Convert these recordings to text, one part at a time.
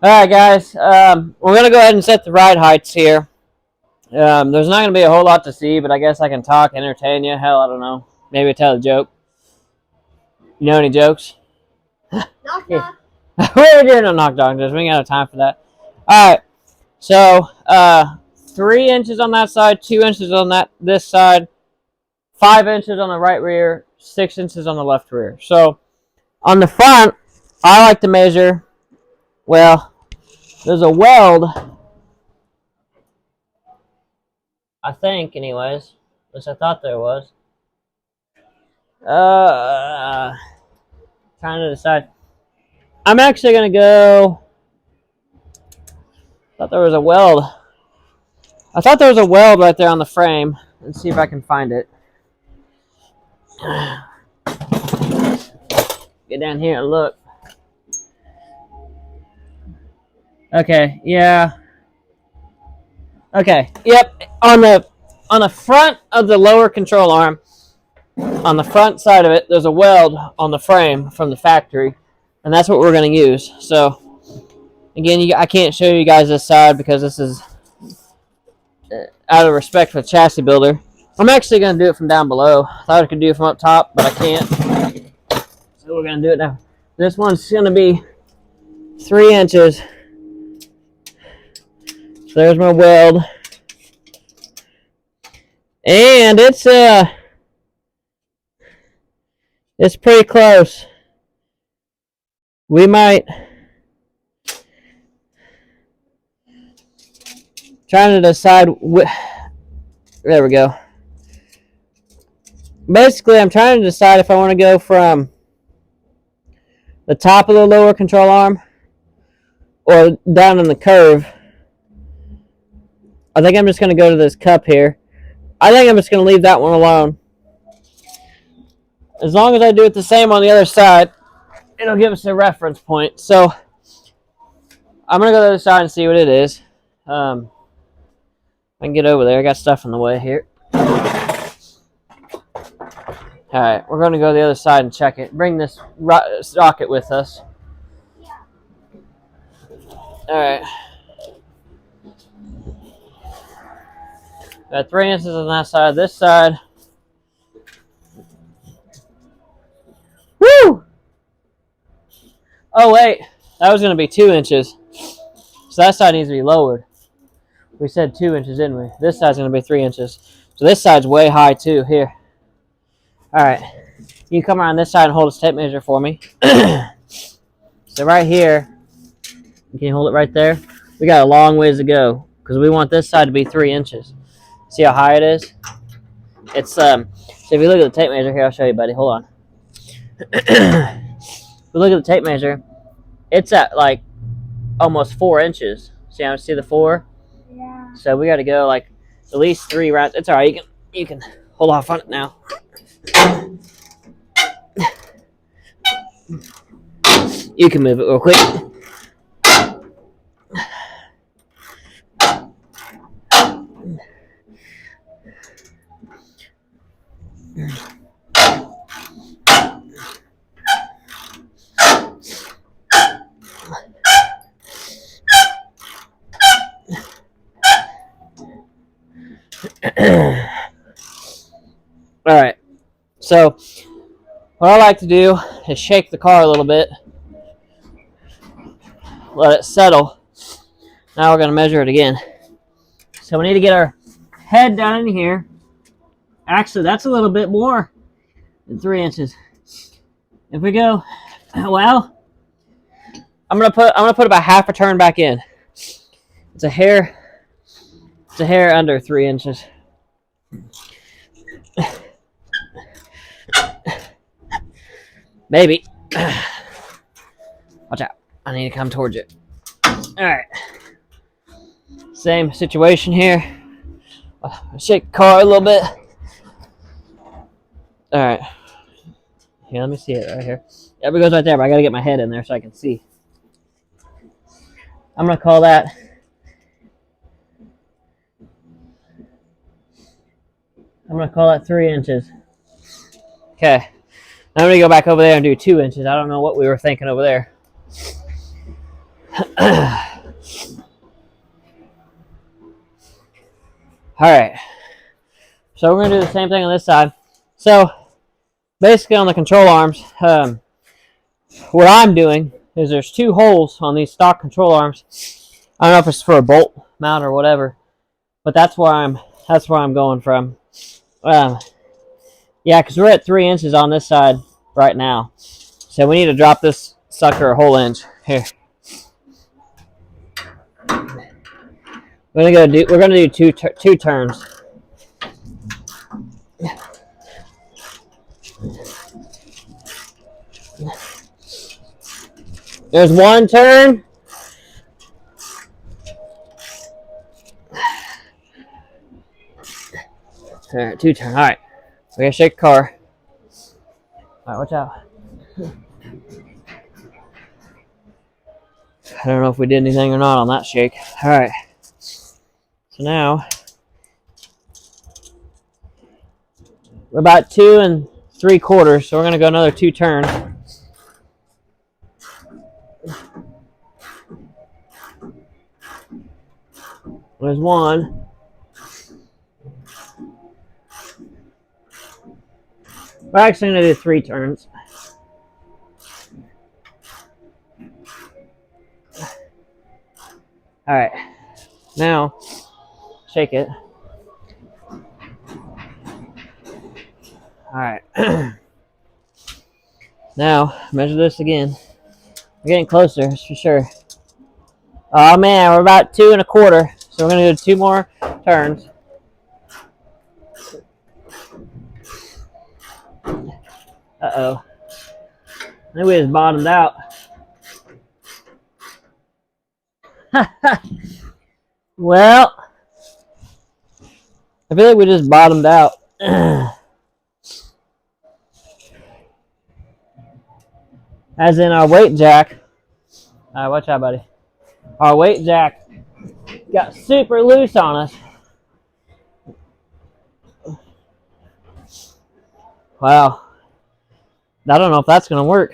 Alright, guys. We're going to go ahead and set the ride heights here. There's not going to be a whole lot to see, but I guess I can talk, entertain you. Hell, I don't know. Maybe tell a joke. You know any jokes? Knock knock. We're doing no knock doctors. We ain't got time for that. Alright. So, 3 inches on that side, 2 inches on this side, 5 inches on the right rear, 6 inches on the left rear. So, on the front, I like to measure, well, there's a weld, I think, anyways. At least I thought there was. Trying to decide. I'm actually going to go, I thought there was a weld right there on the frame. Let's see if I can find it. Get down here and look. Okay, yeah. Okay, yep. On the front of the lower control arm, on the front side of it, there's a weld on the frame from the factory, and that's what we're going to use. So, again, I can't show you guys this side because this is out of respect for the chassis builder. I'm actually going to do it from down below. I thought I could do it from up top, but I can't. So we're going to do it now. This one's going to be 3 inches. So there's my weld. And it's pretty close. We might trying to decide there we go. Basically, I'm trying to decide if I want to go from the top of the lower control arm or down in the curve. I think I'm just going to go to this cup here. I think I'm just going to leave that one alone. As long as I do it the same on the other side, it'll give us a reference point. So, I'm going to go to the other side and see what it is. I can get over there. I got stuff in the way here. Alright, we're going to go to the other side and check it. Bring this socket with us. Alright. Got 3 inches on that side. This side. Woo! Oh, wait. That was going to be 2 inches. So that side needs to be lowered. We said 2 inches, didn't we? This side's going to be 3 inches. So this side's way high, too. Here. Alright. You come around this side and hold a tape measure for me. So right here, can you hold it right there? We got a long ways to go because we want this side to be 3 inches. See how high it is? It's so if you look at the tape measure here, I'll show you, buddy. Hold on. If you look at the tape measure, it's at like almost 4 inches. See the 4? Yeah. So we got to go like at least 3 rounds. It's all right. You can hold off on it now. You can move it real quick. All right. So what I like to do is shake the car a little bit. Let it settle. Now we're going to measure it again. So we need to get our head down in here. Actually, that's a little bit more than 3 inches. If we go, well, I'm gonna put about half a turn back in. It's a hair under 3 inches. Maybe. Watch out. I need to come towards you. Alright. Same situation here. I'll shake the car a little bit. Alright. Here, let me see it right here. Yep, it goes right there, but I gotta get my head in there so I can see. I'm gonna call that I'm going to call that 3 inches. Okay. Now I'm going to go back over there and do 2 inches. I don't know what we were thinking over there. Alright. So we're going to do the same thing on this side. So basically on the control arms, what I'm doing is there's 2 holes on these stock control arms. I don't know if it's for a bolt mount or whatever, but that's where I'm going from. Yeah, because we're at 3 inches on this side right now, so we need to drop this sucker a whole inch. Here, we're gonna do two turns. There's 1 turn. All right, 2 turn. All right, we're gonna shake the car. All right, watch out. I don't know if we did anything or not on that shake. All right, so now we're about 2 3/4, so we're gonna go another 2 turns. There's 1. We're actually going to do 3 turns. Alright. Now, shake it. Alright. Now, measure this again. We're getting closer, that's for sure. Oh man, we're about 2 1/4. So we're going to do 2 more turns. Uh-oh. I think we just bottomed out. Well, I feel like we just bottomed out. As in our weight jack. Alright, watch out, buddy. Our weight jack got super loose on us. Wow. I don't know if that's going to work.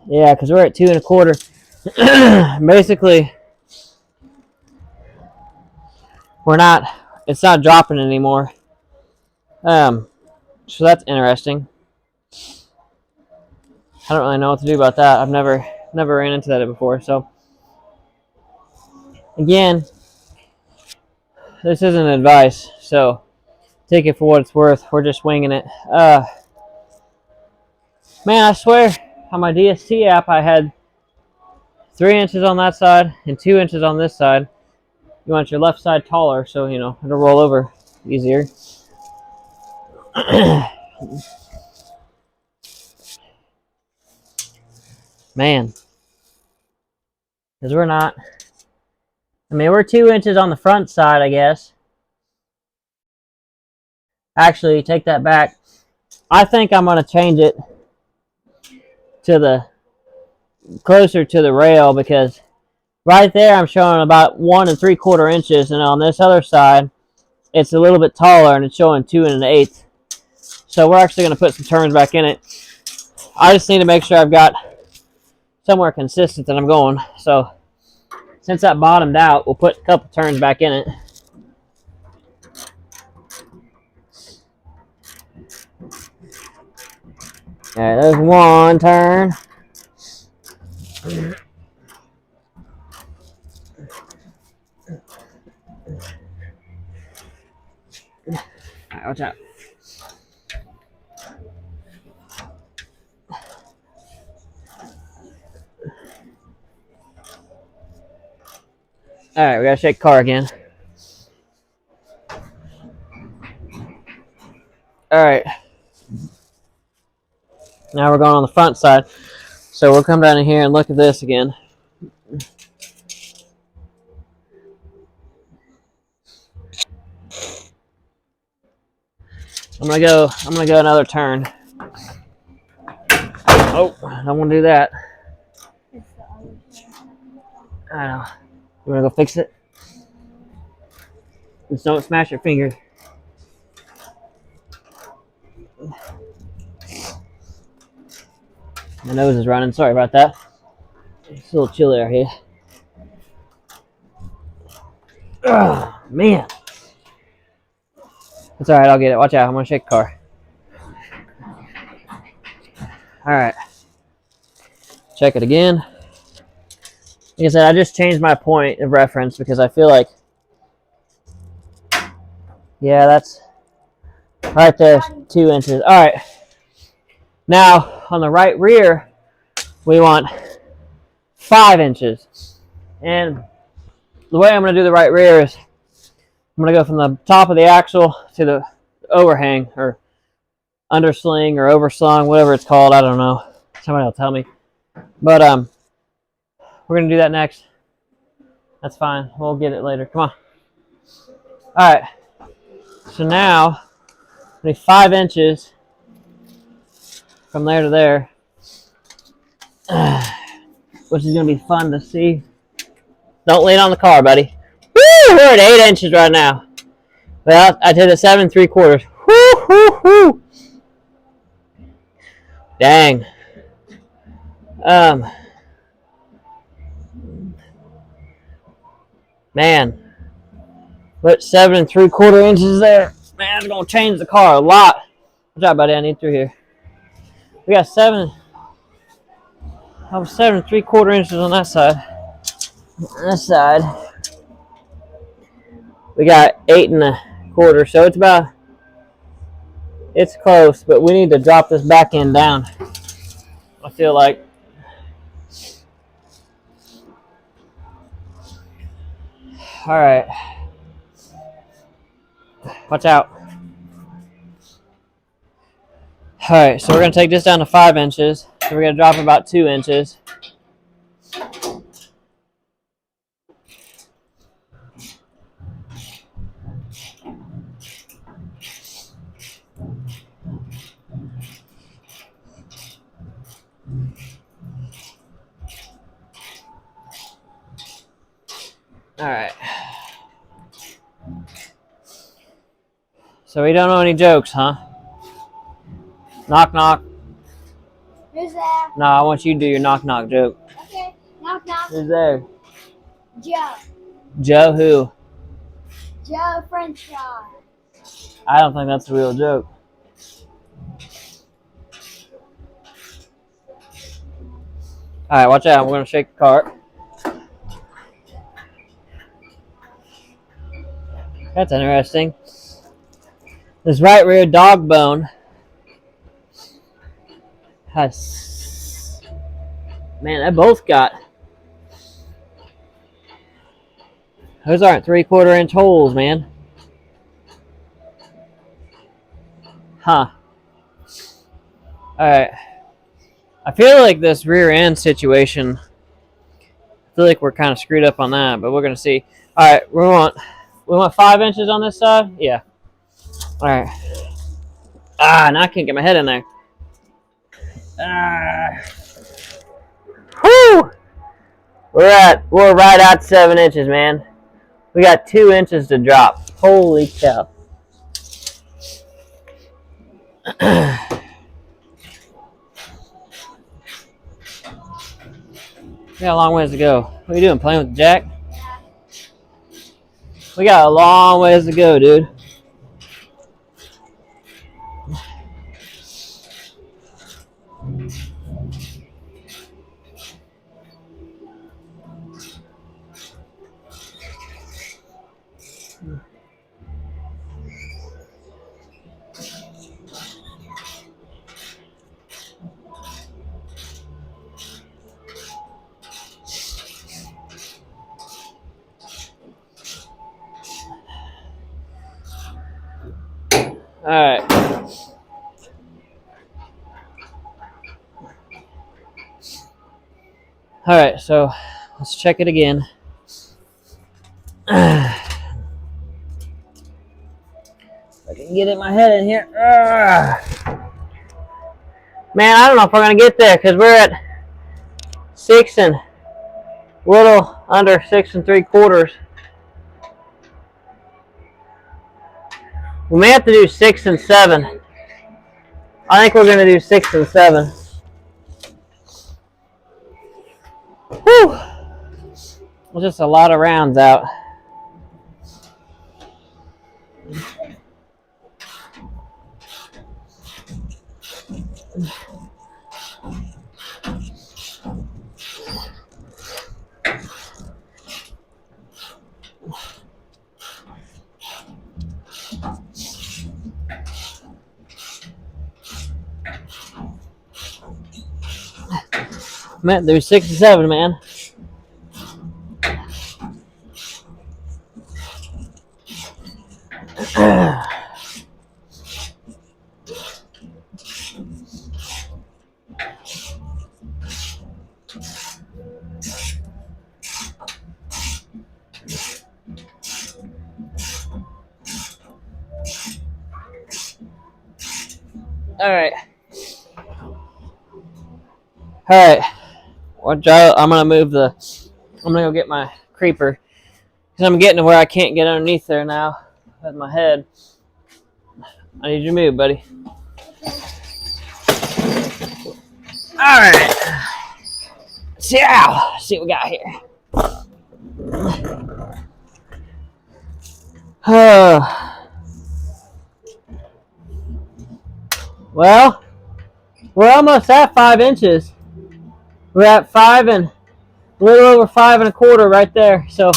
Yeah, because we're at 2 1/4. Basically, it's not dropping anymore. So that's interesting. I don't really know what to do about that. I've never ran into that before. So again, this isn't advice, so take it for what it's worth. We're just winging it. Man, I swear on my DST app I had 3 inches on that side and 2 inches on this side. You want your left side taller, so it'll roll over easier. Man, because we're not. I mean, we're 2 inches on the front side, I guess. Actually, take that back. I think I'm going to change it to closer to the rail, because right there I'm showing about 1 3/4 inches, and on this other side it's a little bit taller and it's showing 2 1/8. So we're actually going to put some turns back in it. I just need to make sure I've got somewhere consistent that I'm going. So since that bottomed out, we'll put a couple turns back in it. Alright, there's 1 turn. Alright, watch out. Alright, we gotta shake the car again. Alright. Now we're going on the front side. So we'll come down in here and look at this again. I'm gonna go another turn. Oh, I don't want to do that. I know. You wanna go fix it? Just don't smash your finger. My nose is running. Sorry about that. It's a little chilly out here. Oh, man. It's alright, I'll get it. Watch out, I'm gonna shake the car. Alright. Check it again. Like I said, I just changed my point of reference because I feel like, yeah, that's right there, 2 inches. Alright. Now, on the right rear, we want 5 inches. And the way I'm going to do the right rear is I'm going to go from the top of the axle to the overhang or undersling or overslung, whatever it's called. I don't know. Somebody will tell me. But we're going to do that next. That's fine. We'll get it later. Come on. All right. So now, we need 5 inches from there to there, which is going to be fun to see. Don't lean on the car, buddy. Woo! We're at 8 inches right now. Well, I did a 7 3/4. Woo, woo, woo. Dang. Man. Put 7 3/4 inches there. Man, it's gonna change the car a lot. Good job, buddy. I need through here. We got 7 3/4 inches on that side. On this side, we got 8 1/4. So it's close, but we need to drop this back end down. I feel like. All right. Watch out. All right, so we're going to take this down to 5 inches. So we're going to drop about 2 inches. All right. So we don't know any jokes, huh? Knock, knock. Who's there? No, I want you to do your knock, knock joke. Okay. Knock, knock. Who's there? Joe. Joe who? Joe French fry. I don't think that's a real joke. All right, watch out. We're going to shake the cart. That's interesting. This right rear dog bone has... Man, they both got... Those aren't 3/4 inch holes, man. Huh. Alright. I feel like this rear end situation, I feel like we're kind of screwed up on that, but we're going to see. Alright, we want 5 inches on this side? Yeah. Alright. Now I can't get my head in there. Whew! We're right at 7 inches, man. We got 2 inches to drop. Holy cow. We got a long ways to go. What are you doing, playing with Jack? We got a long ways to go, dude. Alright. Alright, so let's check it again. I can get in my head in here. Man, I don't know if we're going to get there because we're at 6 and little under 6 3/4. We may have to do 6 and 7. I think we're going to do 6 and 7. Whew. Well, just a lot of rounds out. Man, there's 67, man. All right. I'm gonna move the. I'm gonna go get my creeper because I'm getting to where I can't get underneath there now with my head. I need you to move, buddy. All right. See what we got here. Well, we're almost at 5 inches. We're at 5 and a little over 5 1/4 right there. So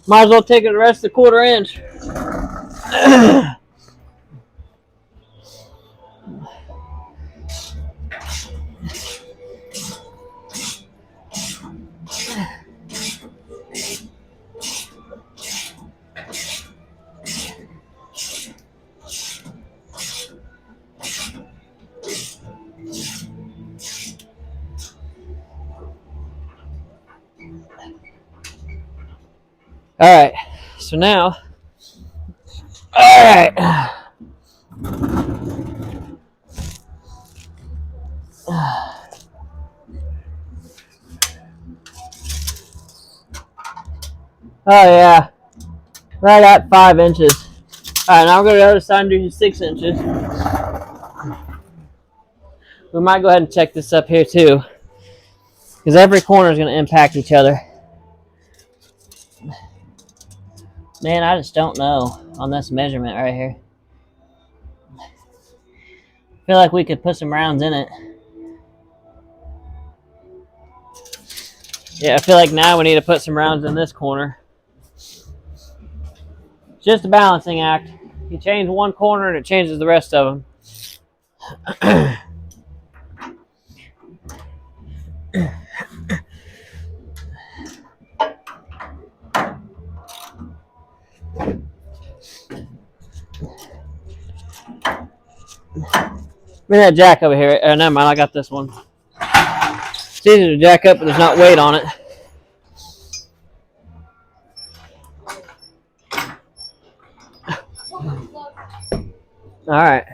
might as well take the rest of the 1/4 inch. All right, so now, all right. Oh yeah, right at 5 inches. All right, now we're going to the other side and do 6 inches. We might go ahead and check this up here too, because every corner is going to impact each other. Man, I just don't know on this measurement right here. I feel like we could put some rounds in it. Yeah, I feel like now we need to put some rounds in this corner. It's just a balancing act. You change one corner and it changes the rest of them. Bring that jack over here. Never mind, I got this one. It's easy to jack up, but there's not weight on it. All right.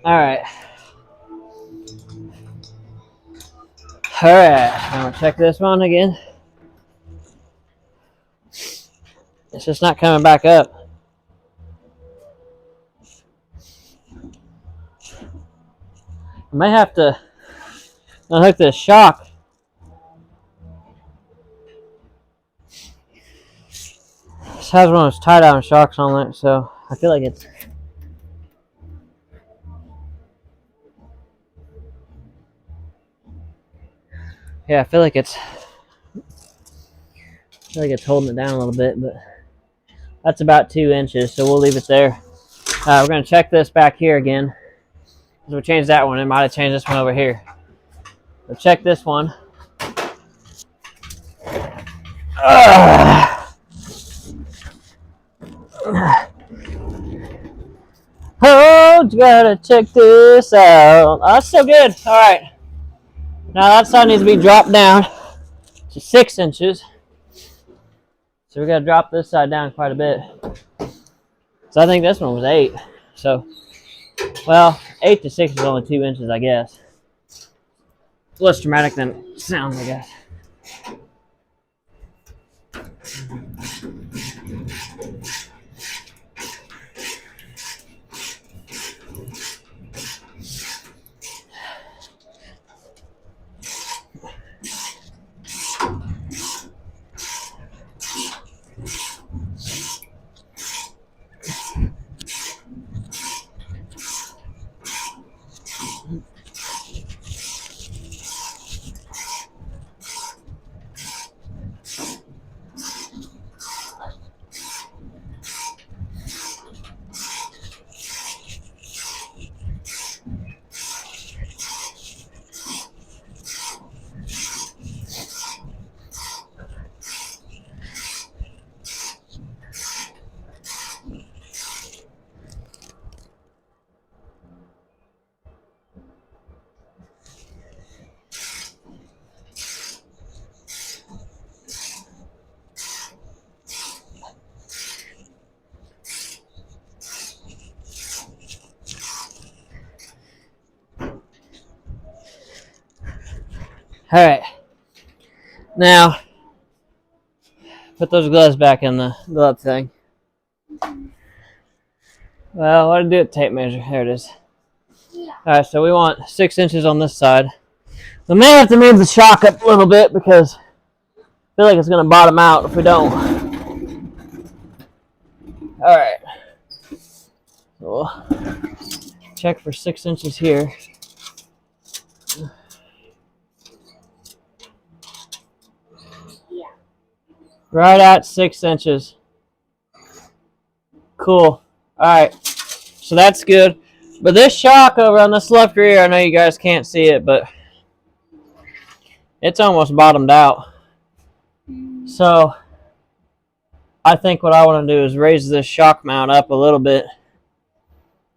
All right. All right. I'm gonna check this one again. It's just not coming back up. I may have to unhook this shock. This has one of those tie-down shocks on it, so I feel like it's. Yeah, I feel like it's holding it down a little bit, but that's about 2 inches, so we'll leave it there. We're going to check this back here again. Because we changed that one, it might have changed this one over here. So check this one. Oh, gotta check this out. Oh, that's so good. All right. Now that side needs to be dropped down to 6 inches. So we got to drop this side down quite a bit. So I think this one was 8. So, well, 8 to 6 is only 2 inches, I guess. Less dramatic than it sounds, I guess. Alright. Now, put those gloves back in the glove thing. Well, what do I do with tape measure? There it is. Alright, so we want 6 inches on this side. We may have to move the shock up a little bit because I feel like it's going to bottom out if we don't. Alright. So we'll check for 6 inches here. Right at 6 inches. Cool. Alright. So that's good. But this shock over on this left rear, I know you guys can't see it, but it's almost bottomed out. So I think what I want to do is raise this shock mount up a little bit.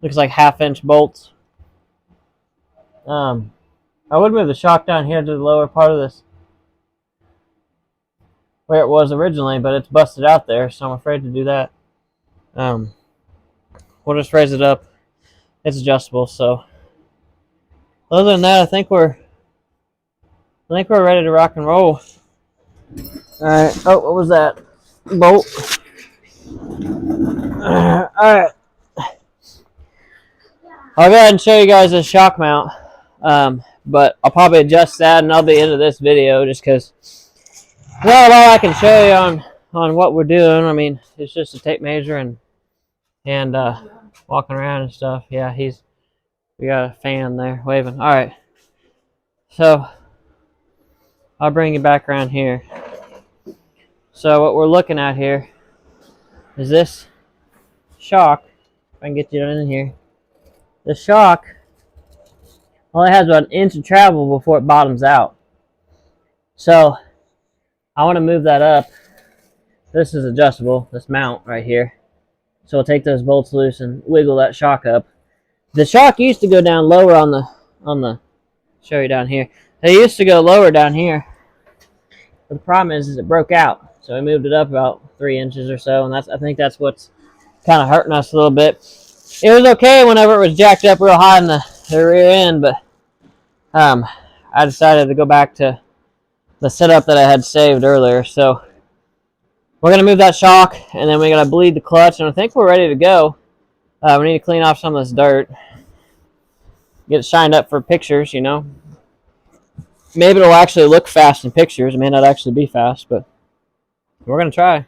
Looks like 1/2 inch bolts. I would move the shock down here to the lower part of this where it was originally, but it's busted out there, so I'm afraid to do that. We'll just raise it up. It's adjustable, so other than that, I think we're ready to rock and roll. Alright, oh, what was that? Bolt. Alright. I'll go ahead and show you guys this shock mount. But I'll probably adjust that and that'll be the end of this video just because well, all I can show you on what we're doing. I mean, it's just a tape measure and walking around and stuff. Yeah, we got a fan there waving. All right, so I'll bring you back around here. So what we're looking at here is this shock. If I can get you in here, the shock only has about 1 inch of travel before it bottoms out. So I want to move that up. This is adjustable, this mount right here. So we'll take those bolts loose and wiggle that shock up. The shock used to go down lower on the show you down here. They used to go lower down here. But the problem is it broke out. So we moved it up about 3 inches or so, and I think that's what's kind of hurting us a little bit. It was okay whenever it was jacked up real high in the rear end, but I decided to go back to the setup that I had saved earlier. So we're going to move that shock, and then we're going to bleed the clutch, and I think we're ready to go. We need to clean off some of this dirt. Get it shined up for pictures, you know. Maybe it'll actually look fast in pictures. It may not actually be fast, but we're going to try.